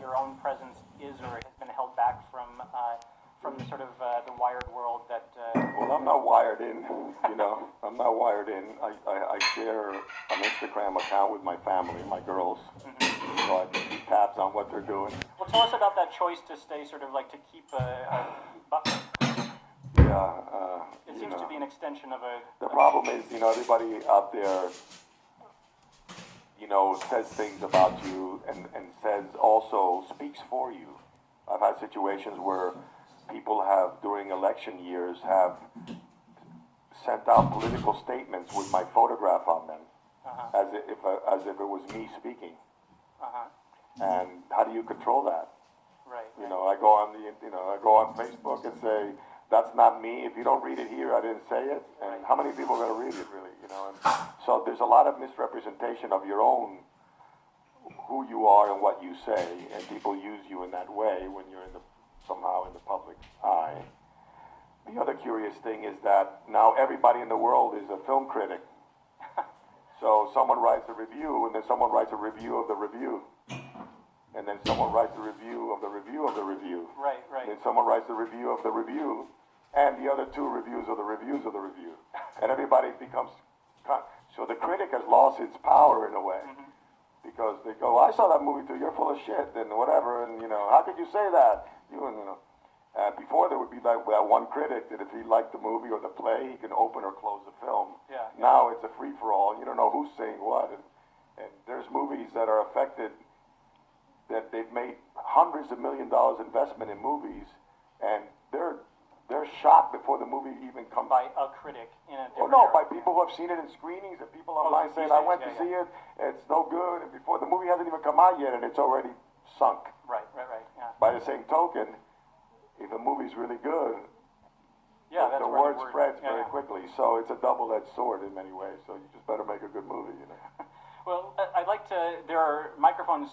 your own presence is or has been held back from the sort of the wired world that. Well, I'm not wired in. I'm not wired in. I share an Instagram account with my family, my girls, so I can keep tabs on what they're doing. Well, tell us about that choice to stay sort of like to keep a buffer. Yeah. It seems to be an extension of a. The problem is, everybody out there, says things about you and says also speaks for you. I've had situations where people have, during election years, have sent out political statements with my photograph on them, as if it was me speaking. And how do you control that? Right. I go on Facebook and say, that's not me. If you don't read it here, I didn't say it. And how many people are going to read it, really? And so there's a lot of misrepresentation of your own, who you are and what you say, and people use you in that way when you're somehow in the public eye. The other curious thing is that now everybody in the world is a film critic. So someone writes a review, and then someone writes a review of the review. And then someone writes a review of the review of the review. Right. And then someone writes a review of the review, and the other two reviews of the reviews of the review. And everybody becomes... So the critic has lost its power in a way. Because they go, I saw that movie too, you're full of shit, and whatever, and how could you say that? Before there would be that one critic that if he liked the movie or the play, he can open or close the film. Yeah. Now it's a free-for-all, you don't know who's saying what, and there's movies that are affected, that they've made hundreds of $millions investment in movies, and they're shot before the movie even comes. By a critic in a different by people who have seen it in screenings, and people online saying, I went to see it, it's no good, and before the movie hasn't even come out yet, and it's already sunk. Right, yeah. By the same token, if a movie's really good, the word spreads very quickly, so it's a double-edged sword in many ways, so you just better make a good movie, Well, I'd like to, there are microphones